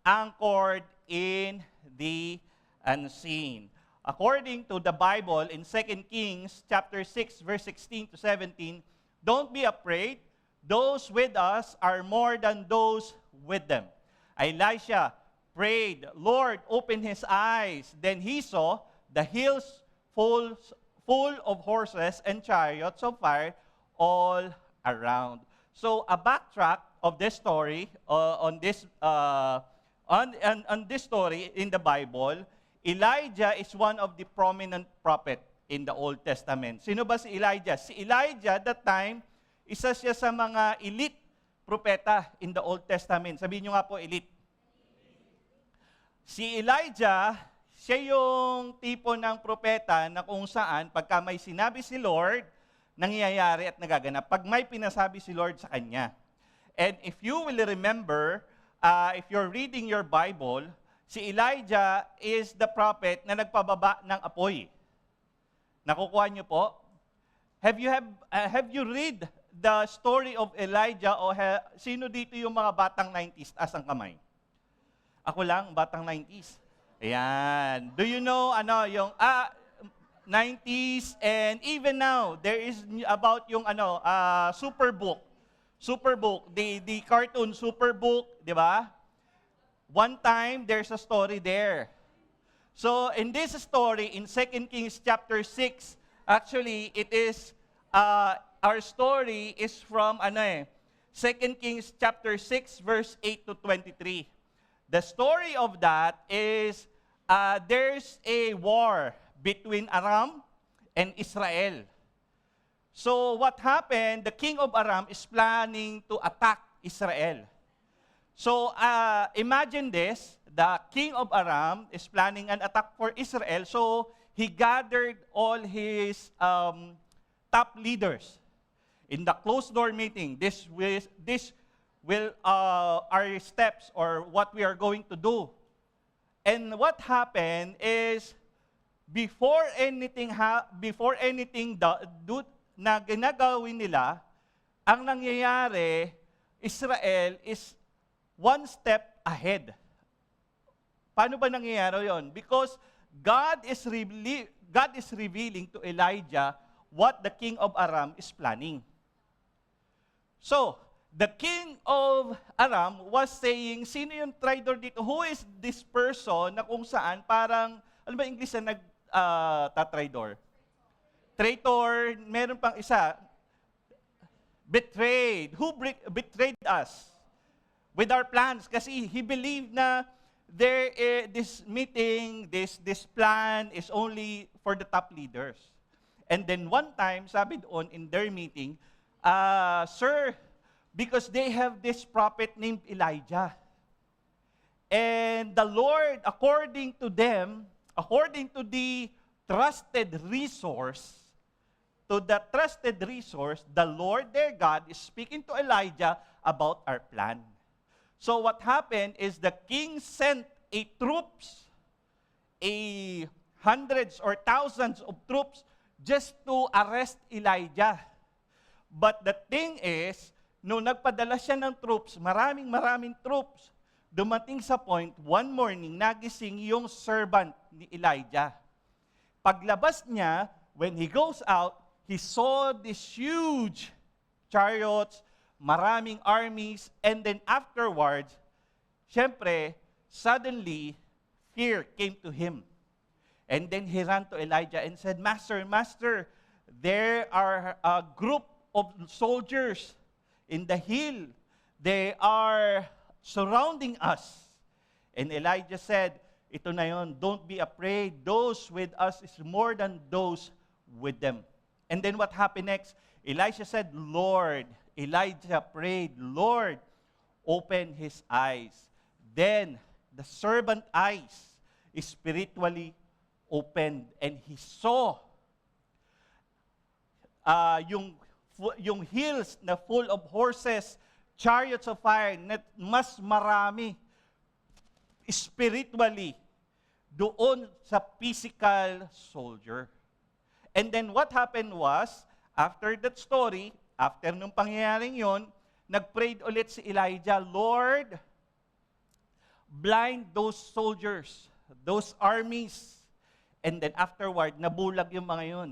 anchored in the unseen. According to the Bible in 2 Kings chapter 6 verse 16 to 17, don't be afraid. Those with us are more than those with them. Elisha prayed, Lord, open his eyes. Then he saw the hills full of horses and chariots of fire all around. So a backtrack of this story on this story in the Bible, Elijah is one of the prominent prophet in the Old Testament. Sino ba si Elijah? Si Elijah that time, isa siya sa mga elite propeta in the Old Testament. Sabihin niyo nga po elite. Si Elijah, siya yung tipo ng propeta na kung saan pagka may sinabi si Lord, nangyayari at nagaganap. Pag may pinasabi si Lord sa kanya. And if you will remember, if you're reading your Bible, si Elijah is the prophet na nagpababa ng apoy. Nakukuha niyo po? Have you read the story of Elijah o sino dito yung mga batang 90s? Taas ang kamay. Ako lang, batang 90s. Ayan. Do you know yung 90s and even now there is about yung Superbook. Superbook, the cartoon Superbook, di ba? One time, there's a story there. So, in this story, in 2 Kings chapter 6, actually, it is, our story is from, 2 Kings chapter 6, verse 8 to 23. The story of that is, there's a war between Aram and Israel. So, what happened, the king of Aram is planning to attack Israel. So, imagine this, the king of Aram is planning an attack for Israel, so he gathered all his top leaders in the closed-door meeting. This will our steps or what we are going to do. And what happened is, before anything na ginagawin nila, ang nangyayari, Israel is one step ahead. Paano ba nangyayari yon? Because God is revealing to Elijah what the king of Aram is planning. So, the king of Aram was saying, sino yung traitor dito? Who is this person na kung saan parang, ano ba English na nag-traitor? Traitor, meron pang isa, betrayed. Who betrayed us? With our plans. Kasi he believed na this meeting, this plan is only for the top leaders. And then one time, sabi doon in their meeting, Sir, because they have this prophet named Elijah. And the Lord, according to them, according to the trusted resource, the Lord their God is speaking to Elijah about our plan. So what happened is the king sent hundreds or thousands of troops just to arrest Elijah. But the thing is, nung nagpadala siya ng troops, maraming troops, dumating sa point, one morning, nagising yung servant ni Elijah. Paglabas niya, when he goes out, he saw these huge chariots, maraming armies, and then afterwards, syempre, suddenly, fear came to him. And then he ran to Elijah and said, Master, there are a group of soldiers in the hill. They are surrounding us. And Elijah said, ito na yon, don't be afraid. Those with us is more than those with them. And then what happened next? Elijah prayed, Lord, open his eyes. Then the servant eyes spiritually opened and he saw yung hills na full of horses, chariots of fire, na mas marami spiritually doon sa physical soldier. And then what happened was, after that story, after nung pangyayaring yon, nag-prayed ulit si Elijah, Lord, blind those soldiers, those armies. And then afterward, nabulag yung mga yun.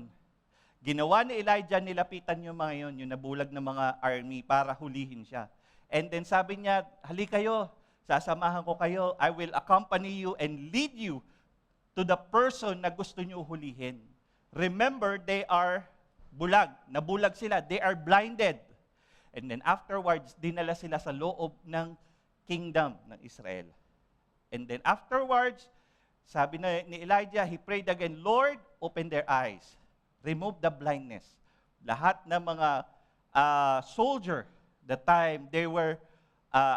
Ginawa ni Elijah, nilapitan yung mga yun, yung nabulag na mga army para hulihin siya. And then sabi niya, halika kayo, sasamahan ko kayo, I will accompany you and lead you to the person na gusto niyo hulihin. Remember, they are bulag. Nabulag sila. They are blinded. And then afterwards, dinala sila sa loob ng kingdom ng Israel. And then afterwards, sabi na ni Elijah, he prayed again, Lord, open their eyes. Remove the blindness. Lahat ng mga soldier, the time, they were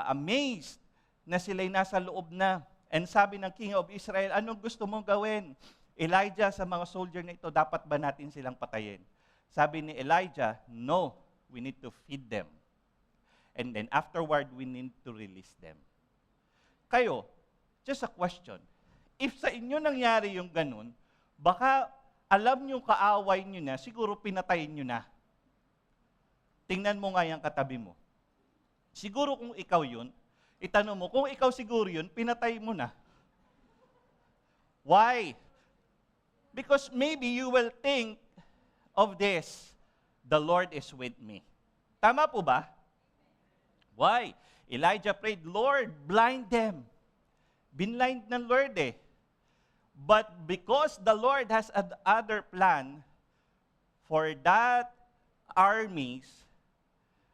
amazed na sila'y nasa loob na. And sabi ng King of Israel, anong gusto mong gawin? Elijah, sa mga soldier na ito, dapat ba natin silang patayin? Sabi ni Elijah, no, we need to feed them. And then afterward, we need to release them. Kayo, just a question. If sa inyo nangyari yung ganun, baka alam nyo kaaway nyo na, siguro pinatayin nyo na. Tingnan mo nga yung katabi mo. Siguro kung ikaw yun, itanong mo, kung ikaw siguro yun, pinatay mo na. Why? Because maybe you will think of this, the Lord is with me. Tama po ba? Why? Elijah prayed, Lord, blind them. Binblind ng Lord eh. But because the Lord has another plan for that armies,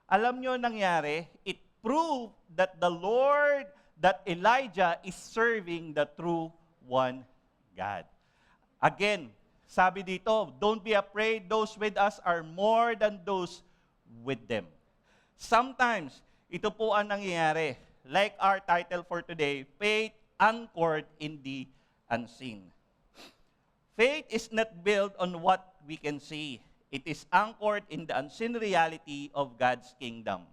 alam nyo nangyari, it proved that the Lord, that Elijah is serving the true one God. Again, sabi dito, don't be afraid, those with us are more than those with them. Sometimes, ito po ang nangyayari. Like our title for today, Faith Anchored in the Unseen. Faith is not built on what we can see. It is anchored in the unseen reality of God's kingdom.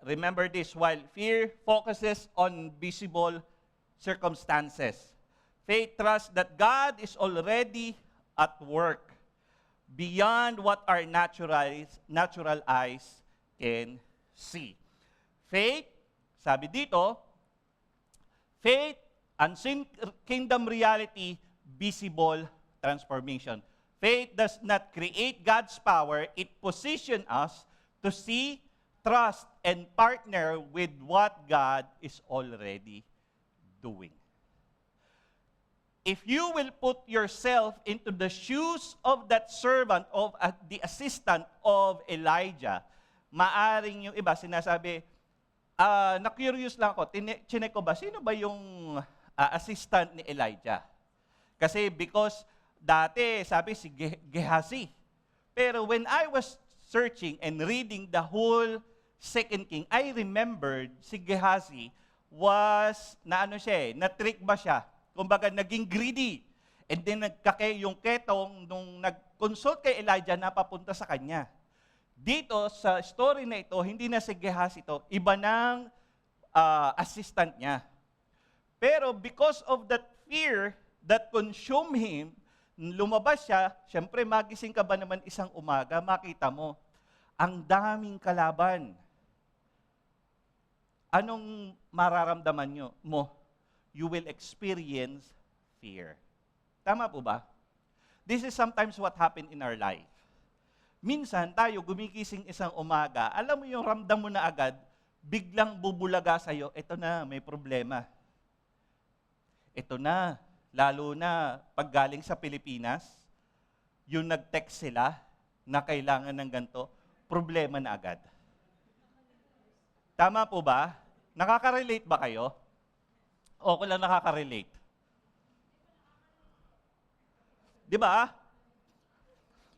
Remember this, while fear focuses on visible circumstances, faith trusts that God is already at work beyond what our natural eyes can see. Faith, sabi dito, faith, unseen kingdom reality, visible transformation. Faith does not create God's power. It positions us to see, trust, and partner with what God is already doing. If you will put yourself into the shoes of that servant, of the assistant of Elijah, maaring yung iba sinasabi, na-curious lang ako, chinek ko ba, sino ba yung assistant ni Elijah? Kasi because dati, sabi si Gehazi. Pero when I was searching and reading the whole 2 King, I remembered si Gehazi was, na-trick ba siya? Kumbaga, naging greedy. And then yung ketong, nung nag-consult kay Elijah, napapunta sa kanya. Dito, sa story na ito, hindi na si Gehazi ito, iba ng assistant niya. Pero because of that fear that consumed him, lumabas siya, syempre magising ka ba naman isang umaga, makita mo, ang daming kalaban. Anong mararamdaman mo? You will experience fear. Tama po ba? This is sometimes what happened in our life. Minsan tayo gumigising isang umaga, alam mo yung ramdam mo na agad, biglang bubulaga sa'yo, ito na, may problema. Ito na, lalo na pag galing sa Pilipinas, yung nag-text sila na kailangan ng ganito, problema na agad. Tama po ba? Nakaka-relate ba kayo? O kung lang nakaka-relate? Di ba?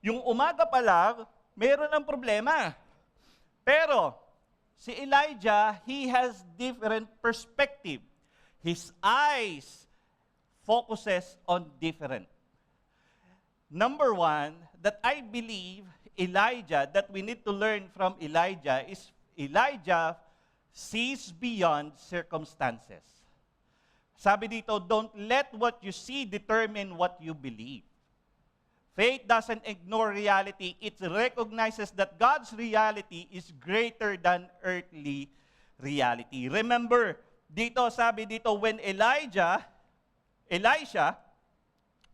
Yung umaga pa lang, meron ng problema. Pero, si Elijah, he has different perspective. His eyes focuses on different. Number one, that I believe Elijah, that we need to learn from Elijah, is Elijah sees beyond circumstances. Sabi dito, don't let what you see determine what you believe. Faith doesn't ignore reality. It recognizes that God's reality is greater than earthly reality. Remember, Dito, sabi dito, when Elisha,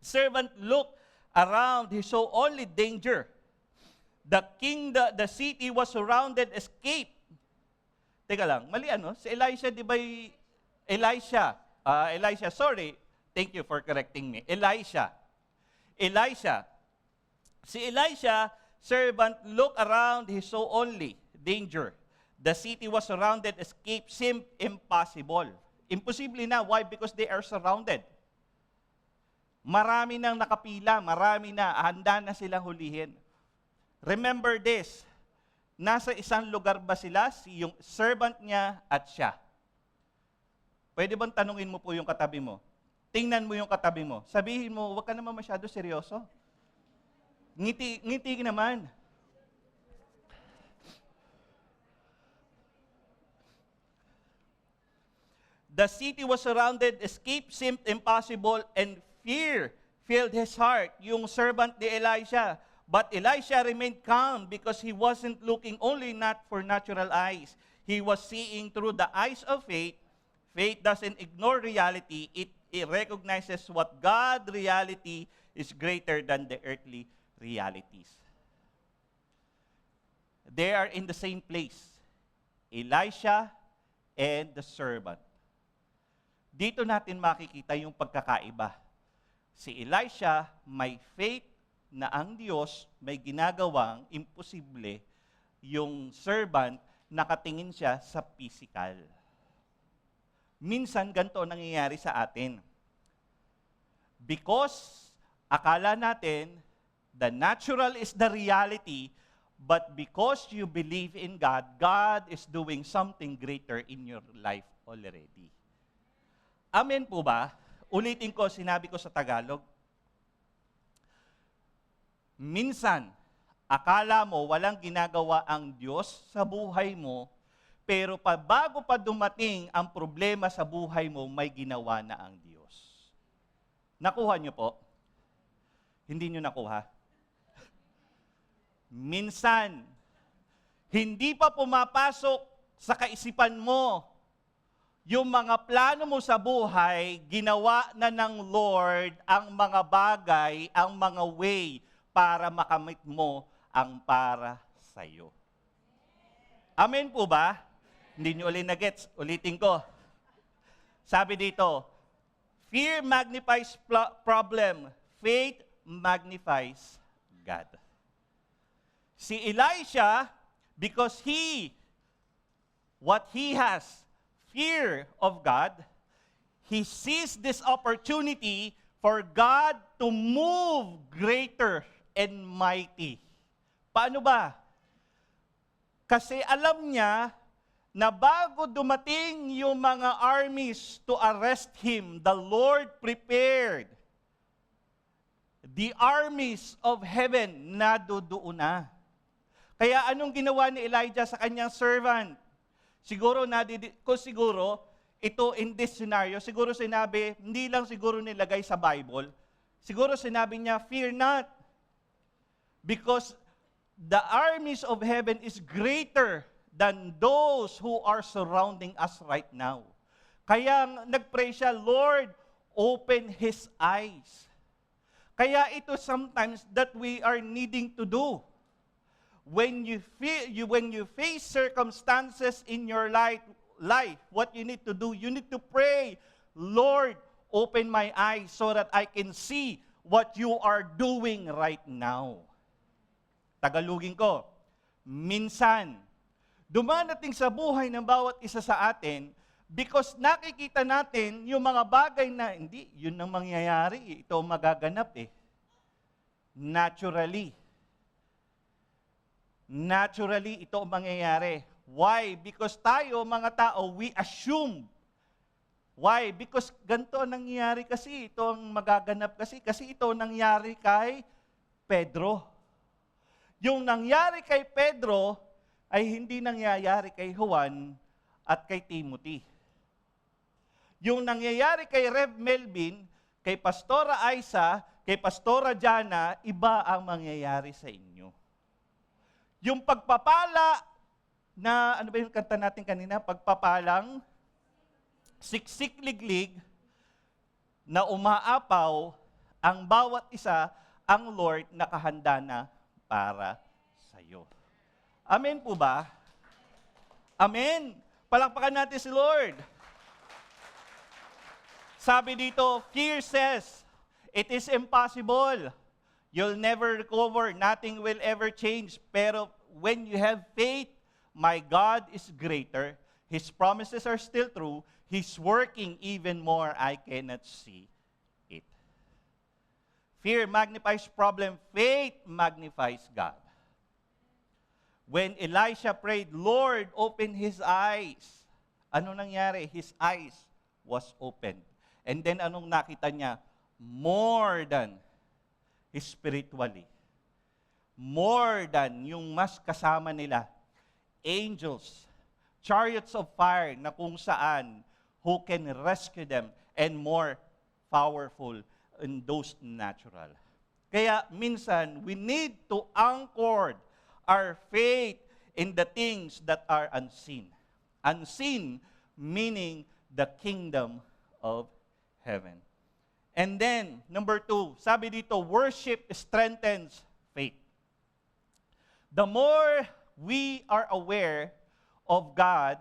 servant looked around, he saw only danger. The city was surrounded, escape. Teka lang, mali ano? Si Elisha, di ba Elisha, sorry. Thank you for correcting me. Elisha. Si Elisha, servant, looked around, he saw only danger. The city was surrounded, escape seemed impossible. Imposible na. Why? Because they are surrounded. Marami nang nakapila, marami na, handa na silang hulihin. Remember this, nasa isang lugar ba sila, yung servant niya at siya? Pwede bang tanungin mo po yung katabi mo? Tingnan mo yung katabi mo. Sabihin mo, huwag ka naman masyado seryoso. Ngiti naman. The city was surrounded, escape seemed impossible, and fear filled his heart, yung servant ni Elisha. But Elisha remained calm because he wasn't looking only not for natural eyes. He was seeing through the eyes of faith. Faith doesn't ignore reality. It recognizes what God's reality is greater than the earthly realities. They are in the same place. Elisha and the servant. Dito natin makikita yung pagkakaiba. Si Elisha may faith na ang Diyos may ginagawang imposible, yung servant nakatingin siya sa physical. Minsan ganito nangyayari sa atin. Because akala natin the natural is the reality, but because you believe in God, God is doing something greater in your life already. Amen po ba? Ulitin ko, sinabi ko sa Tagalog. Minsan, akala mo walang ginagawa ang Diyos sa buhay mo, pero bago pa dumating ang problema sa buhay mo, may ginawa na ang Diyos. Nakuha niyo po? Hindi niyo nakuha? Minsan, hindi pa pumapasok sa kaisipan mo yung mga plano mo sa buhay, ginawa na ng Lord ang mga bagay, ang mga way para makamit mo ang para sa'yo. Amen po ba? Hindi nyo ulit na-gets. Ulitin ko. Sabi dito, fear magnifies problem. Faith magnifies God. Si Elisha, because what he has, fear of God, he sees this opportunity for God to move greater and mighty. Paano ba? Kasi alam niya na bago dumating yung mga armies to arrest him, the Lord prepared the armies of heaven na doon na. Kaya anong ginawa ni Elijah sa kanyang servant? Siguro, ito in this scenario, siguro sinabi, hindi lang siguro nilagay sa Bible, siguro sinabi niya, fear not. Because the armies of heaven is greater than those who are surrounding us right now. Kaya nag-pray siya, Lord, open his eyes. Kaya ito sometimes that we are needing to do. When you face circumstances in your life, what you need to do, you need to pray, Lord, open my eyes so that I can see what you are doing right now. Tagalugin ko, minsan, dumadating sa buhay ng bawat isa sa atin because nakikita natin yung mga bagay na, hindi, yun ang mangyayari, ito ang magaganap eh. Naturally, ito ang mangyayari. Why? Because tayo, mga tao, we assume. Why? Because ganito ang nangyayari kasi, ito ang magaganap kasi ito ang nangyari kay Pedro. Yung nangyari kay Pedro ay hindi nangyayari kay Juan at kay Timothy. Yung nangyayari kay Rev Melvin, kay Pastora Aiza, kay Pastora Jana, iba ang mangyayari sa inyo. Yung pagpapala na, ano ba yung kanta natin kanina? Siksik-liglig na umaapaw ang bawat isa, ang Lord nakahanda na para sa iyo. Amen po ba? Amen. Palakpakan natin si Lord. Sabi dito, fear says, it is impossible. You'll never recover. Nothing will ever change. Pero when you have faith, my God is greater. His promises are still true. He's working even more. I cannot see it. Fear magnifies problem. Faith magnifies God. When Elisha prayed, Lord, open his eyes. Ano nangyari? His eyes was opened. And then anong nakita niya? More than spiritually. More than yung mas kasama nila. Angels, chariots of fire na kung saan who can rescue them and more powerful in those natural. Kaya minsan, we need to anchor our faith in the things that are unseen. Unseen meaning the kingdom of heaven. And then, number 2, sabi dito, worship strengthens faith. The more we are aware of God,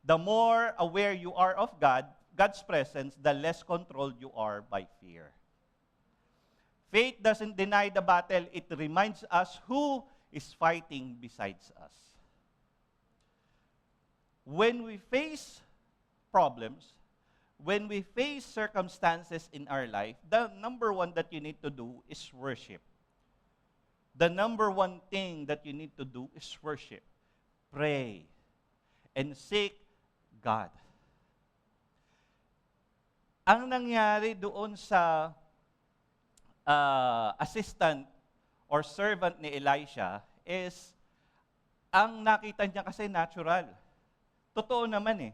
the more aware you are of God, God's presence, the less controlled you are by fear. Faith doesn't deny the battle. It reminds us who is fighting besides us. When we face problems, when we face circumstances in our life, the number one that you need to do is worship. The number one thing that you need to do is worship. Pray and seek God. Ang nangyari doon sa assistant or servant ni Elisha is, ang nakita niya kasi natural. Totoo naman eh.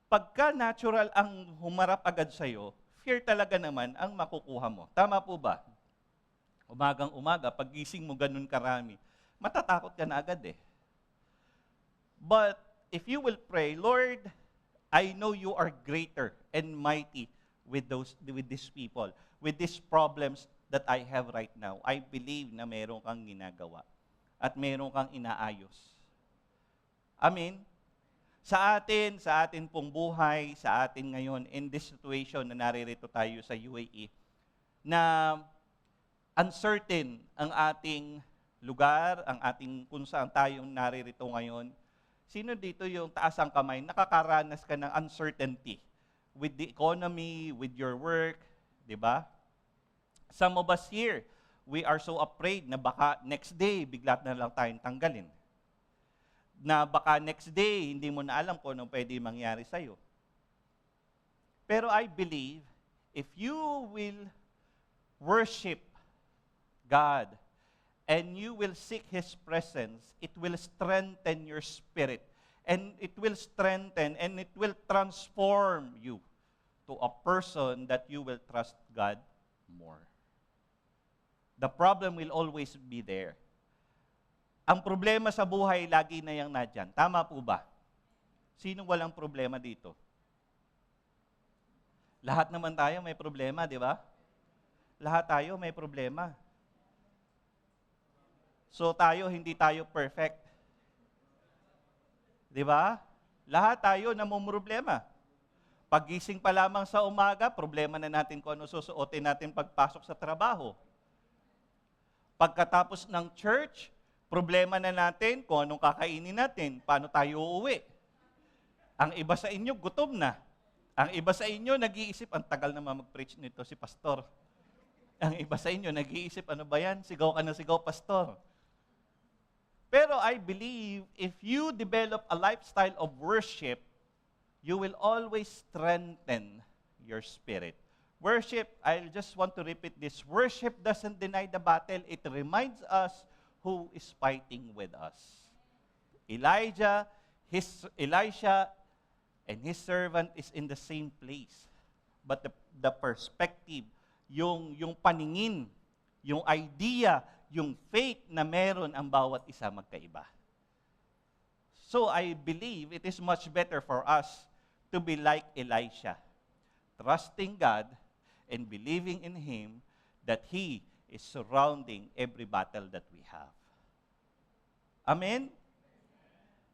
Pagka natural ang humarap agad sa'yo, fear talaga naman ang makukuha mo. Tama po ba? Umagang-umaga, paggising mo ganun karami, matatakot ka na agad eh. But if you will pray, Lord, I know you are greater and mighty with these people, with these problems that I have right now. I believe na meron kang ginagawa at meron kang inaayos. Amen? Sa atin pong buhay, sa atin ngayon, in this situation na naririto tayo sa UAE, na uncertain ang ating lugar, ang ating kung saan tayong naririto ngayon. Sino dito yung taas ang kamay, nakakaranas ka ng uncertainty with the economy, with your work, di ba? Some of us here, we are so afraid na baka next day, bigla na lang tayong tanggalin. Na baka next day, hindi mo na alam kung anong pwede mangyari sa'yo. Pero I believe, if you will worship God and you will seek His presence, it will strengthen your spirit. And it will strengthen and it will transform you to a person that you will trust God more. The problem will always be there. Ang problema sa buhay, lagi na yang nadyan. Tama po ba? Sino walang problema dito? Lahat naman tayo may problema, di ba? Lahat tayo may problema. So tayo, hindi tayo perfect. Di ba? Lahat tayo namumroblema. Paggising pa lamang sa umaga, problema na natin kung ano susuotin natin pagpasok sa trabaho. Pagkatapos ng church, problema na natin kung anong kakainin natin, paano tayo uuwi. Ang iba sa inyo, gutom na. Ang iba sa inyo, nag-iisip, ang tagal naman mag-preach nito si pastor. Ang iba sa inyo, nag-iisip, ano ba yan? Sigaw ka na sigaw, pastor. Pero I believe, if you develop a lifestyle of worship, you will always strengthen your spirit. Worship, I just want to repeat this, worship doesn't deny the battle. It reminds us who is fighting with us. Elisha, and his servant is in the same place. But the perspective, yung paningin, yung idea, yung faith na meron ang bawat isa magkaiba. So I believe it is much better for us to be like Elisha, trusting God and believing in Him that He is surrounding every battle that we have. Amen?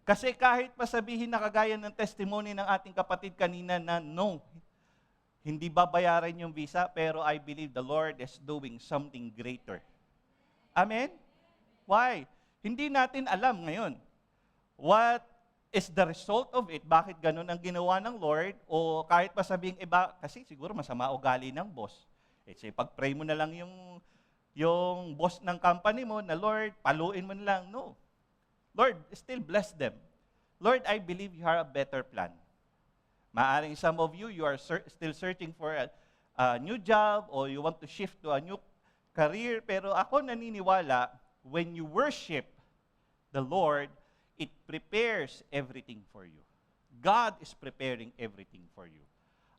Kasi kahit pasabihin na kagaya ng testimony ng ating kapatid kanina na no, hindi babayaran yung visa, pero I believe the Lord is doing something greater. Amen? Why? Hindi natin alam ngayon. What is the result of it? Bakit ganun ang ginawa ng Lord? O kahit pa sabing iba, kasi siguro masama ugali ng boss. Say, pag-pray mo na lang yung boss ng company mo na, Lord, paluin mo na lang. No. Lord, still bless them. Lord, I believe you have a better plan. Maaring some of you are still searching for a new job or you want to shift to a new career. Pero ako naniniwala, when you worship the Lord, it prepares everything for you. God is preparing everything for you.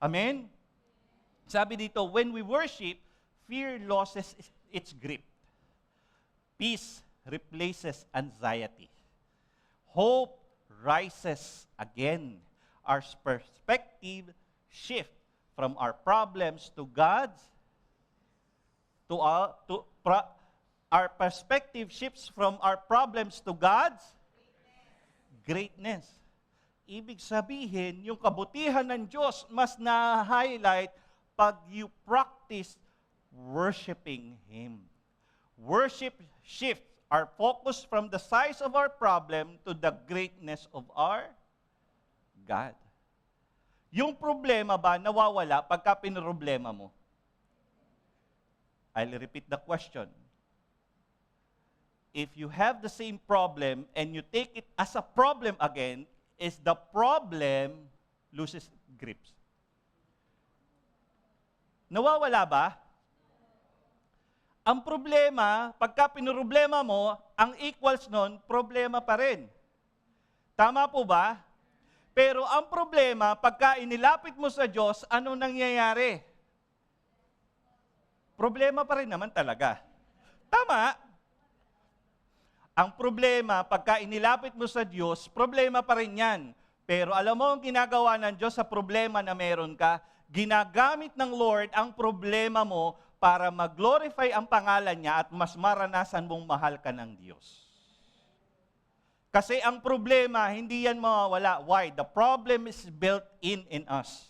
Amen? Sabi dito, when we worship, fear loses its grip. Peace replaces anxiety. Hope rises again. Our perspective shifts from our problems to God's, our perspective shifts from our problems to God's greatness. Ibig sabihin, yung kabutihan ng Diyos mas na-highlight pag you practice worshiping Him. Worship shifts our focus from the size of our problem to the greatness of our God. Yung problema ba nawawala pagka pinroblema mo? I'll repeat the question. If you have the same problem and you take it as a problem again, is the problem loses grips? Nawawala ba? Ang problema, pagka pinroblema mo, ang equals nun, problema pa rin. Tama po ba? Pero ang problema, pagka inilapit mo sa Diyos, ano nangyayari? Problema pa rin naman talaga. Tama? Ang problema, pagka inilapit mo sa Diyos, problema pa rin yan. Pero alam mo ang ginagawa ng Diyos sa problema na meron ka, ginagamit ng Lord ang problema mo para mag-glorify ang pangalan niya at mas maranasan mong mahal ka ng Diyos. Kasi ang problema, hindi yan mawawala. Why? The problem is built in us.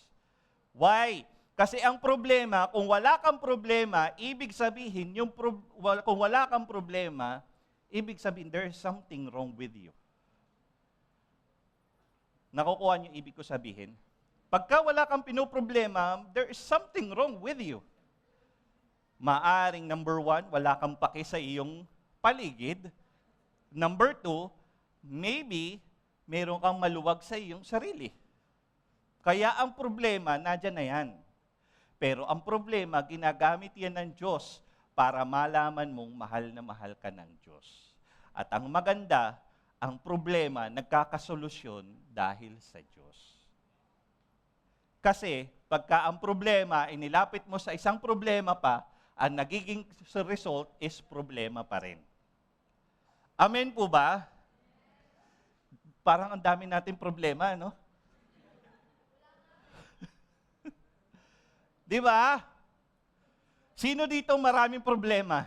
Why? Kasi ang problema, kung wala kang problema, ibig sabihin, kung wala kang problema, ibig sabihin, there is something wrong with you. Nakukuha niyo ibig ko sabihin? Pagka wala kang pinoproblema, there is something wrong with you. Maaring, number 1, wala kang pake sa iyong paligid. Number 2, maybe, meron kang maluwag sa iyong sarili. Kaya ang problema, nadyan na yan. Pero ang problema, ginagamit yan ng Diyos para malaman mong mahal na mahal ka ng Diyos. At ang maganda, ang problema, nagkakasolusyon dahil sa Diyos. Kasi, pagka ang problema, inilapit mo sa isang problema pa, ang nagiging result is problema pa rin. Amen po ba? Parang ang dami natin problema, no? Di ba? Sino dito maraming problema?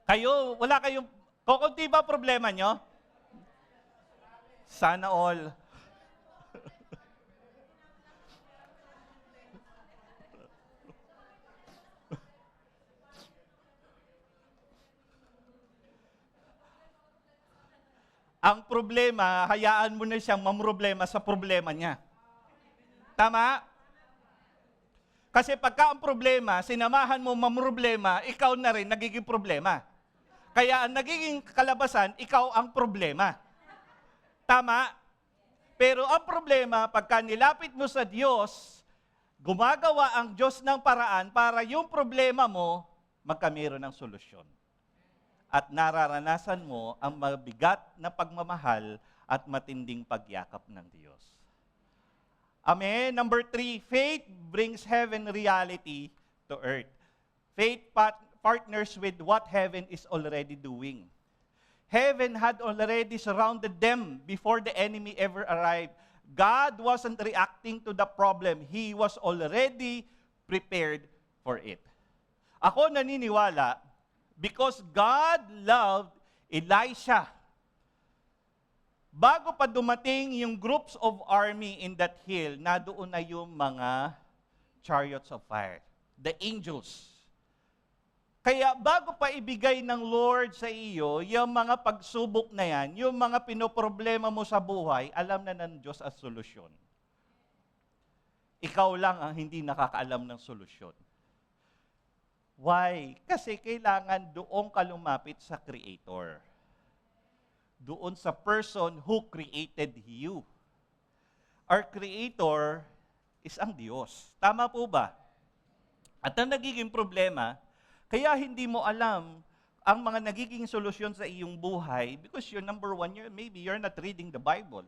Kayo, wala kayong, kukunti ba problema nyo? Sana all. Ang problema, hayaan mo na siyang mamroblema sa problema niya. Tama? Kasi pagka ang problema, sinamahan mo mamroblema, ikaw na rin nagiging problema. Kaya ang nagiging kalabasan, ikaw ang problema. Tama? Pero ang problema, pagka nilapit mo sa Diyos, gumagawa ang Diyos ng paraan para yung problema mo, magkamero ng solusyon. At nararanasan mo ang mabigat na pagmamahal at matinding pagyakap ng Diyos. Amen. Number 3, faith brings heaven reality to earth. Faith partners with what heaven is already doing. Heaven had already surrounded them before the enemy ever arrived. God wasn't reacting to the problem. He was already prepared for it. Ako naniniwala, because God loved Elisha, bago pa dumating yung groups of army in that hill, nadoon na yung mga chariots of fire, the angels. Kaya bago pa ibigay ng Lord sa iyo, yung mga pagsubok na yan, yung mga pinoproblema mo sa buhay, alam na ng Diyos ang solusyon. Ikaw lang ang hindi nakakaalam ng solusyon. Why? Kasi kailangan doon ka lumapit sa Creator. Doon sa person who created you. Our Creator is ang Diyos. Tama po ba? At ang nagiging problema, kaya hindi mo alam ang mga nagiging solusyon sa iyong buhay because number one, maybe you're not reading the Bible.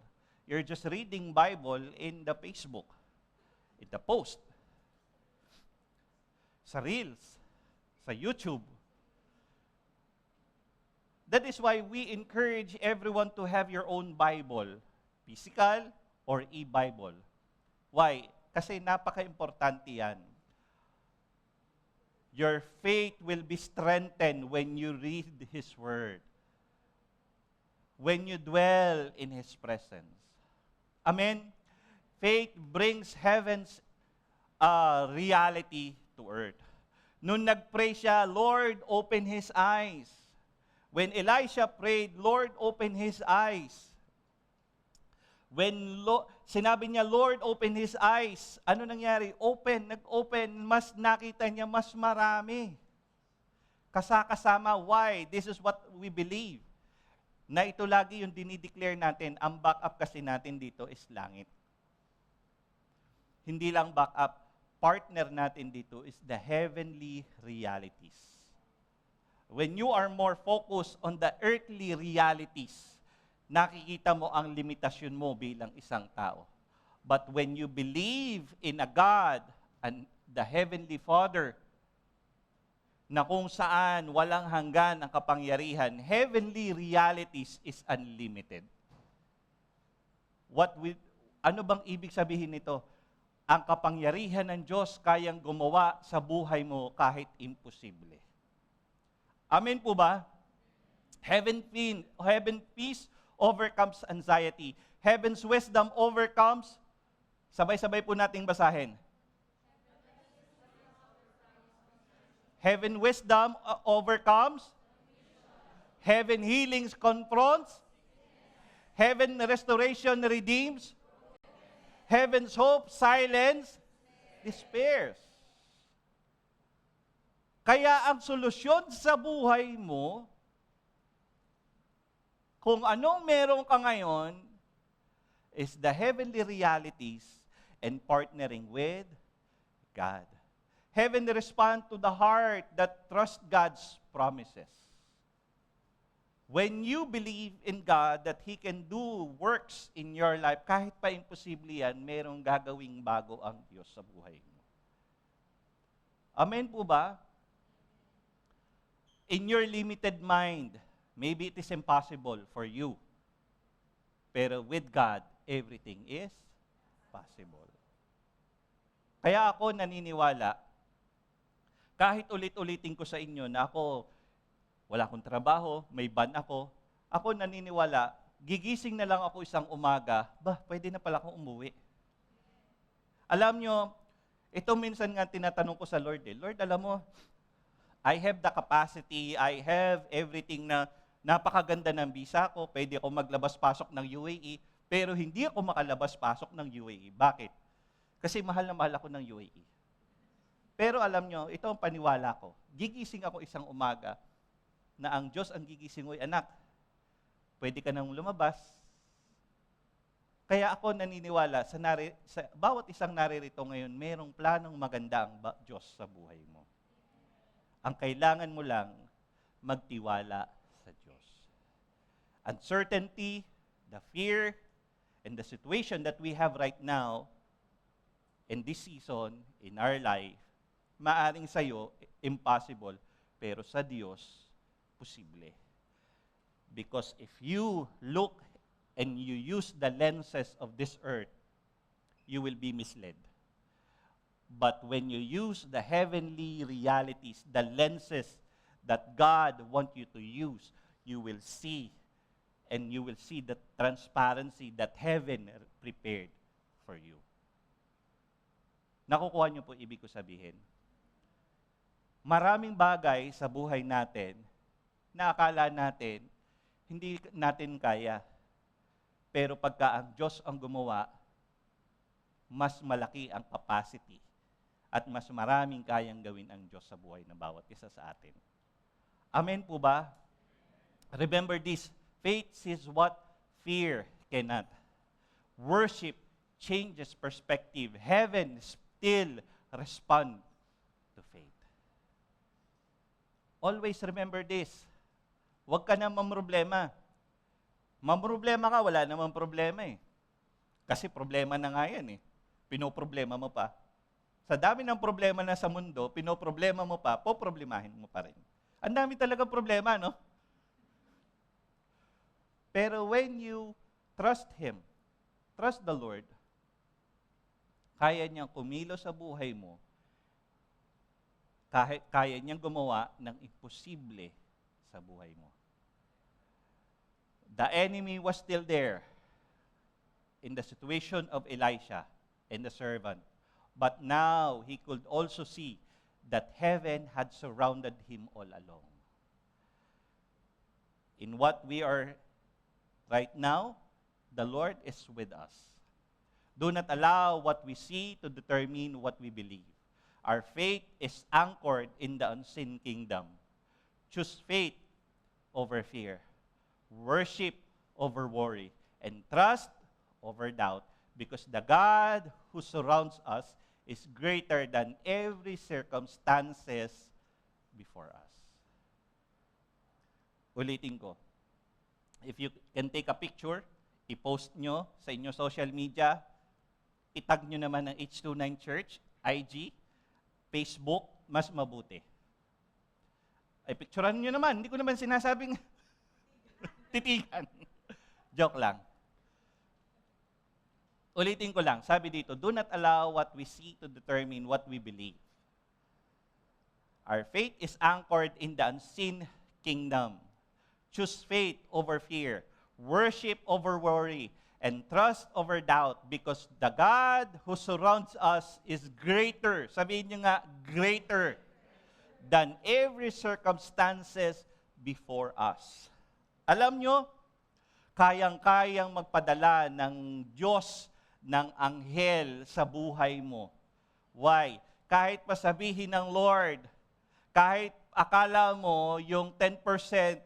You're just reading Bible in the Facebook, in the post, sa Reels, sa YouTube. That is why we encourage everyone to have your own Bible, physical or e-Bible. Why? Kasi napaka-importante yan. Your faith will be strengthened when you read His Word. When you dwell in His presence. Amen? Faith brings heaven's reality to earth. Nung nag-pray siya, Lord, open his eyes. When Elisha prayed, Lord, open his eyes. When sinabi niya, Lord, open his eyes, ano nangyari? Nag-open, mas nakita niya mas marami. Kasama, why? This is what we believe. Na ito lagi yung dinideclare natin, ang backup kasi natin dito is langit. Hindi lang backup, partner natin dito is the heavenly realities. When you are more focused on the earthly realities, nakikita mo ang limitasyon mo bilang isang tao. But when you believe in a God and the Heavenly Father, na kung saan walang hanggan ang kapangyarihan, heavenly realities is unlimited. Ano bang ibig sabihin nito? Ang kapangyarihan ng Diyos kayang gumawa sa buhay mo kahit imposible. Amen po ba? Heaven peace overcomes anxiety. Heaven's wisdom overcomes, sabay-sabay po nating basahin. Heaven wisdom overcomes. Heaven healings confronts. Heaven restoration redeems. Heaven's hope silence despairs. Kaya ang solusyon sa buhay mo, kung anong meron ka ngayon, is the heavenly realities and partnering with God. Heaven respond to the heart that trusts God's promises. When you believe in God that He can do works in your life, kahit pa imposible yan, merong gagawing bago ang Diyos sa buhay mo. Amen po ba? In your limited mind, maybe it is impossible for you. Pero with God, everything is possible. Kaya ako naniniwala, kahit ulit-ulitin ko sa inyo na ako, wala akong trabaho, may ban ako naniniwala, gigising na lang ako isang umaga, pwede na pala akong umuwi. Alam nyo, ito minsan nga tinatanong ko sa Lord, Lord, alam mo, I have the capacity, I have everything na napakaganda ng visa ko, pwede ako maglabas-pasok ng UAE, pero hindi ako makalabas-pasok ng UAE. Bakit? Kasi mahal na mahal ako ng UAE. Pero alam nyo, ito ang paniwala ko. Gigising ako isang umaga na ang Diyos ang gigising mo, anak, pwede ka nang lumabas. Kaya ako naniniwala sa bawat isang naririto ngayon, mayroong planong maganda ang Diyos sa buhay mo. Ang kailangan mo lang, magtiwala sa Diyos. Uncertainty, the fear, and the situation that we have right now, in this season, in our life, maaring sa'yo, impossible, pero sa Diyos, posible. Because if you look and you use the lenses of this earth, you will be misled. But when you use the heavenly realities, the lenses that God wants you to use, you will see, and you will see the transparency that heaven prepared for you. Nakukuha niyo po ibig ko sabihin? Maraming bagay sa buhay natin na akala natin hindi natin kaya. Pero pagka ang Diyos ang gumawa, mas malaki ang capacity at mas maraming kayang gawin ang Diyos sa buhay ng bawat isa sa atin. Amen po ba? Remember this, faith is what fear cannot. Worship changes perspective. Heaven still respond to faith. Always remember this. Huwag ka na mamroblema. Mamroblema ka, wala namang problema eh. Kasi problema na nga yan eh. Pinoproblema mo pa. Sa dami ng problema na sa mundo, pinoproblema mo pa, poproblemahin mo pa rin. Ang dami talagang problema, no? Pero when you trust Him, trust the Lord, kaya niyang kumilos sa buhay mo, kaya niyang gumawa ng imposible sa buhay mo. The enemy was still there in the situation of Elisha and the servant. But now he could also see that heaven had surrounded him all along. In what we are right now, the Lord is with us. Do not allow what we see to determine what we believe. Our faith is anchored in the unseen kingdom. Choose faith over fear. Worship over worry. And trust over doubt. Because the God who surrounds us is greater than every circumstances before us. Ulitin ko. If you can take a picture, i-post nyo sa inyo social media, itag nyo naman ng H29 Church, IG, Facebook, mas mabuti. Ay, picturean nyo naman. Hindi ko naman sinasabing titigan. Joke lang. Ulitin ko lang. Sabi dito, do not allow what we see to determine what we believe. Our faith is anchored in the unseen kingdom. Choose faith over fear. Worship over worry. And trust over doubt, because the God who surrounds us is greater. Sabihin niyo nga, greater than every circumstances before us. Alam niyo, kayang-kayang magpadala ng Diyos ng anghel sa buhay mo. Why? Kahit pasabihin ng Lord, kahit akala mo yung 10%,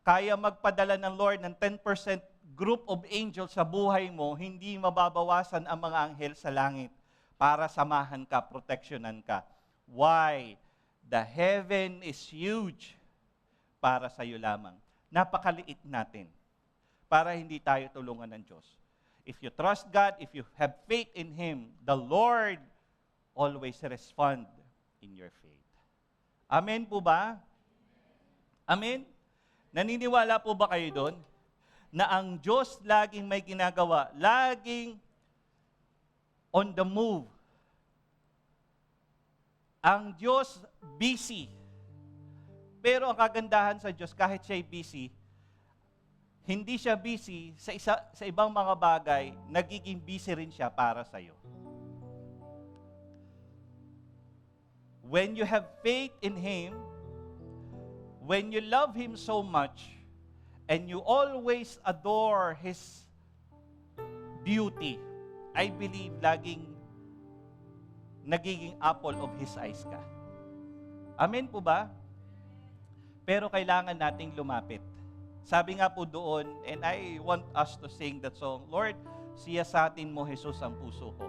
kaya magpadala ng Lord ng 10% group of angels sa buhay mo, hindi mababawasan ang mga anghel sa langit para samahan ka, proteksyonan ka. Why? The heaven is huge para sa iyo lamang. Napakaliit natin para hindi tayo tulungan ng Diyos. If you trust God, if you have faith in Him, the Lord always respond in your faith. Amen po ba? Amen? Naniniwala po ba kayo doon? Na ang Diyos laging may ginagawa, laging on the move. Ang Diyos busy. Pero ang kagandahan sa Diyos, kahit siya'y busy, hindi siya busy sa ibang mga bagay, nagiging busy rin siya para sa iyo. When you have faith in Him, when you love Him so much, and you always adore His beauty, I believe laging nagiging apple of His eyes ka. Amen po ba? Pero kailangan nating lumapit. Sabi nga po doon, and I want us to sing that song, Lord, siyasatin mo, Jesus, ang puso ko.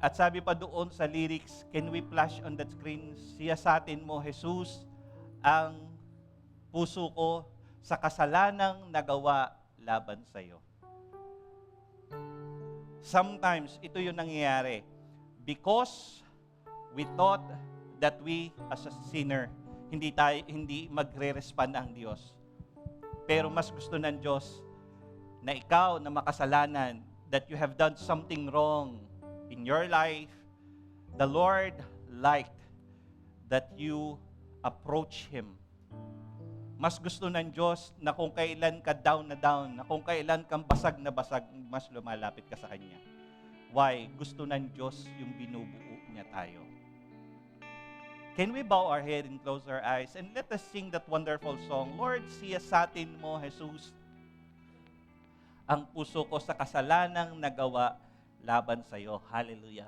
At sabi pa doon sa lyrics, can we flash on that screen, siyasatin mo, Jesus, ang puso ko sa kasalanang nagawa laban sa iyo. Sometimes, ito yung nangyayari. Because we thought that we, as a sinner, hindi magre-respond ang Diyos. Pero mas gusto ng Diyos na ikaw na makasalanan, that you have done something wrong in your life, the Lord liked that you approach Him. Mas gusto ng Diyos na kung kailan ka down na down, na kung kailan kang basag na basag, mas lumalapit ka sa Kanya. Why? Gusto ng Diyos yung binubuo niya tayo. Can we bow our head and close our eyes and let us sing that wonderful song, Lord, siyasatin mo, Jesus, ang puso ko sa kasalanang nagawa laban sa iyo. Hallelujah.